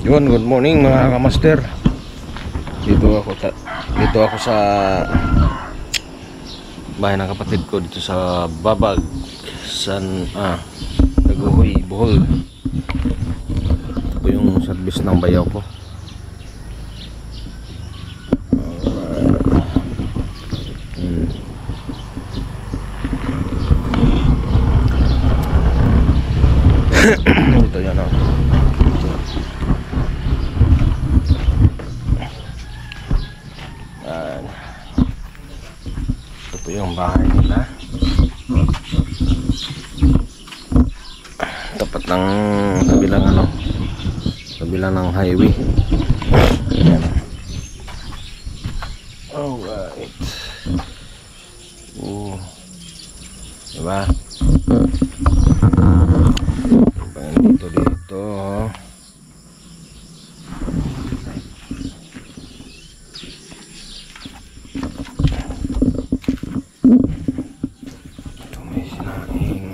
Yun, good morning mga kamaster. Dito ako sa bahay ng kapatid ko dito sa Babag, Daguhoy, Bohol. Ito yung service ng bayaw ko. Ito yan, ito po yung bahay nila, tapat ng kabilang ng highway. Ayan. Alright. Diba? Dito may sinaing.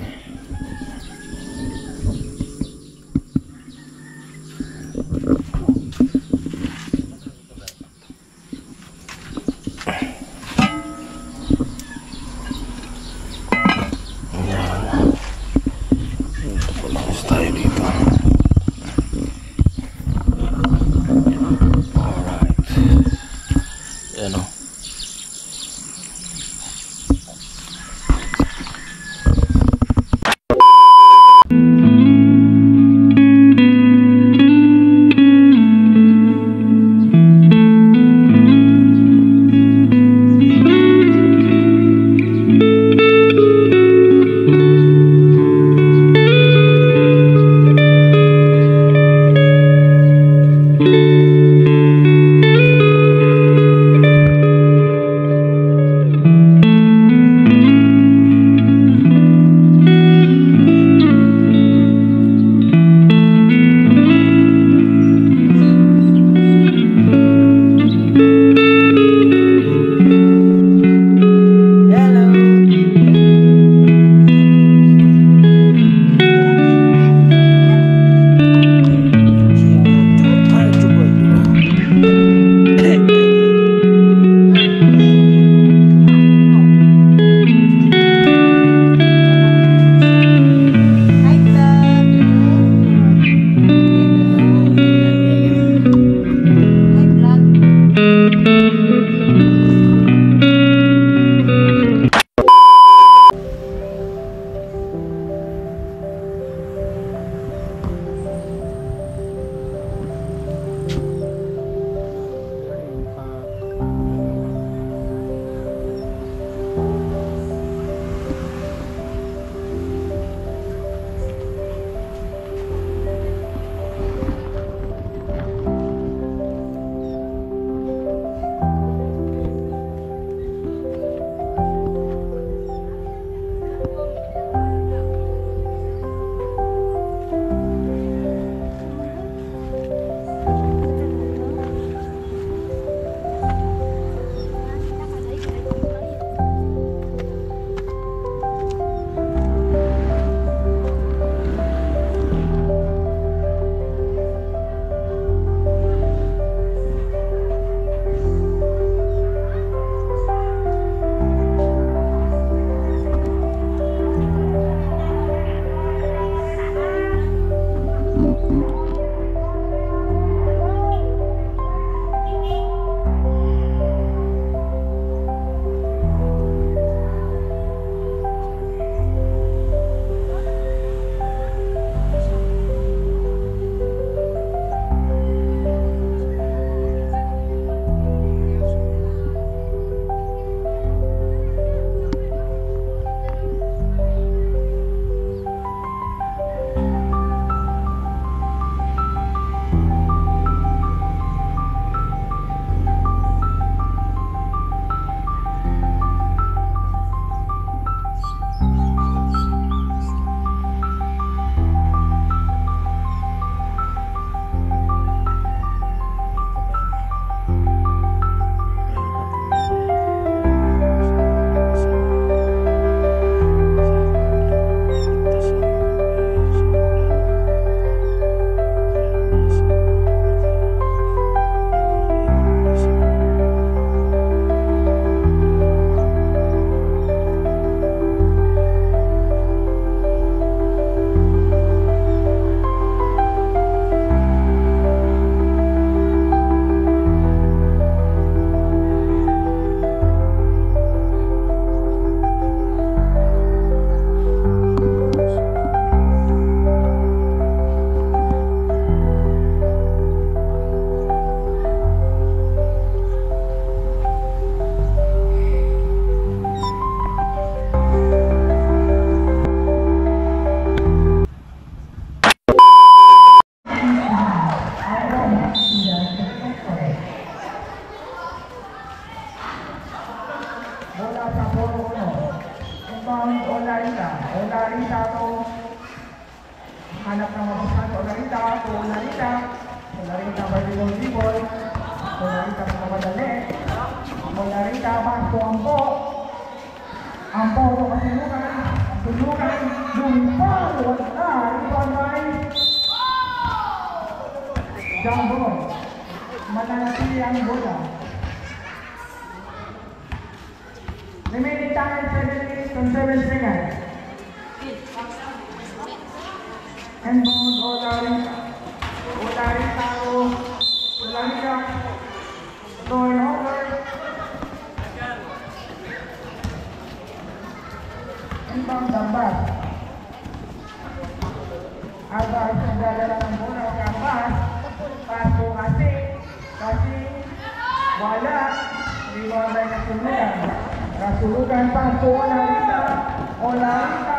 Olarita to Olarita. Olarita vertical dribble. Olarita magmadali. Olarita pass to Ampo. Ampo to Kasulukan. Kasulukan. Lumpal. Wala. Rebound by Jumbo. Mananatili ang bola. Remaining time 7 minutes and 7 seconds. And ball Olarita. Olarita to Olarita. Turnover. And ball Gambas. Abbas nagdadala ng bola. Gambas. Pass to Kasi. Kasi. Wala. Rebound by Kasulukan. Kasulukan pass to Olarita. Olarita.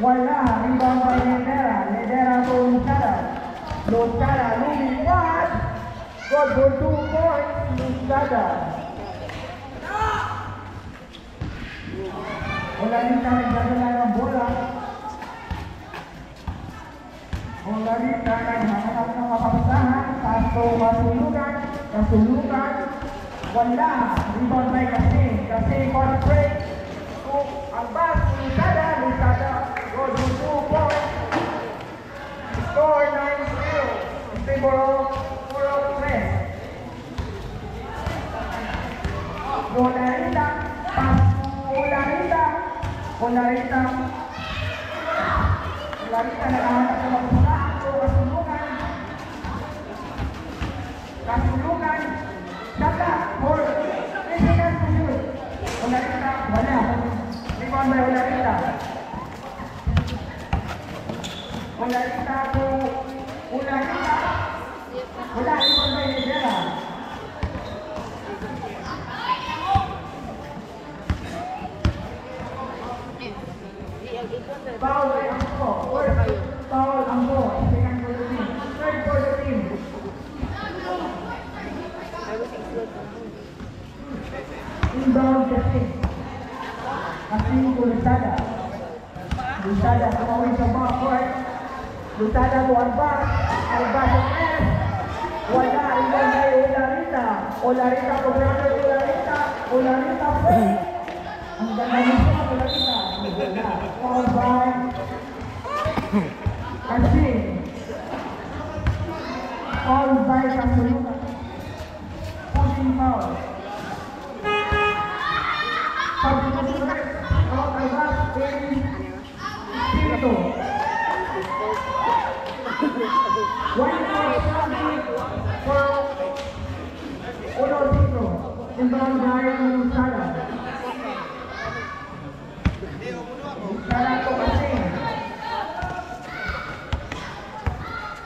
Wala. Rebound by Ledera. Ledera to Lusada. Lusada lumipat. Got for 2 points. Lusada. Olarita nagdadala ng bola. Olarita naghahanap ng mapapasahan. Pass to Kasulukan. Kasulukan. Wala. Rebound by Kasi. Kasi got break. To Abbas. Lusada. Lusada. Got for 2 points. Score 9-0. In favor of West. Olarita. Pass to Olarita. Olarita. Olarita naghahanap ng mapapasahan. To Kasulukan. Kasulukan. Shaka. For 3 seconds to shoot. Olarita. Wala. Rebound by Olarita. Olarita to Olarita. Wala. Rebound by Ledera. Foul by Ampo. Foul Ampo. Second for the team. Third for the team. Inbound Kasi. Kasi to Lusada. Lusada tumawin sa backcourt. Lusada to Abbas. Abbas to S. Wala. Rebound by Olarita. Olarita to Brother Olarita. Olarita play. Ang ganda nito Olarita. Foul by Kasi. Foul by Kasulukan. Pushing foul. Substitute of Abbas in Espiritu. 1 point for Olorito. Inbound by Lusada. Lusada to Kasi.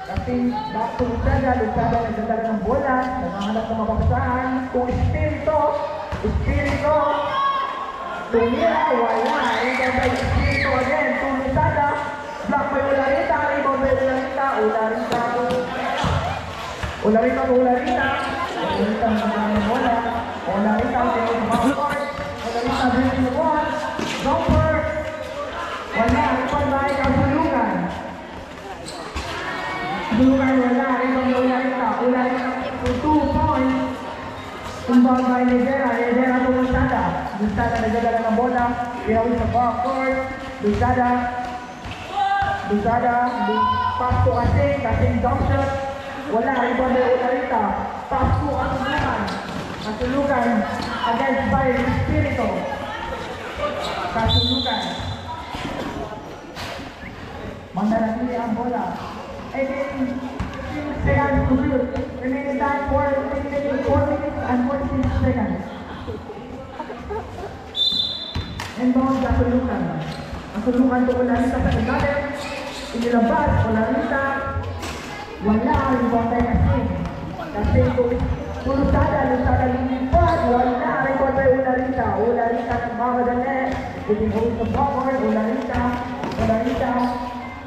Kasi back to Lusada. Lusada nagdadala ng bola. Nanghanap ng mapapasahan. To Espiritu. Espiritu. Tumira. Wala. Rebound by Espiritu again. To Lusada. Block by Olarita. Rebound by Olarita. Olarita to Olarita. Olarita nagdadala ng bola. Olarita to backcourt. Olarita bringing the ball. Jumper. Wala. Rebound by Kasulukan. Kasulukan wala. Rebound by Olarita. Olarita to 2 points. Inbound by Ledera. Ledera to Lusada. Lusada nagdadala ng bola. Pinawin sa backcourt. Lusada. Pass to Kasi. Kasi jump shot. Wala. Rebound by Olarita. Pass to Kasulukan. Kasulukan against by Espiritu. Kasulukan. Mananatili ang bola. 18 seconds to shoot. Remaining time 4 minutes and 46 seconds. Inbound Kasulukan. Kasulukan to Olarita sa ilalim. Inilabas Olarita. Wala. Rebound by Kasi. Kasi to Lusada. Lusada lumipat. Wala. Rebound by Olarita. Olarita nagmamadali. Itinawin sa backcourt. Olarita.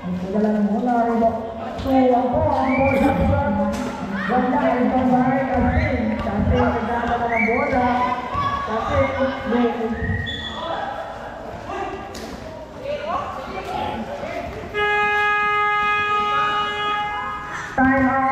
Ang dala ng bola. Rebound to Ampo. Wala. Rebound by Kasi. Kasi nagdadala ng bola. Kasi Time out.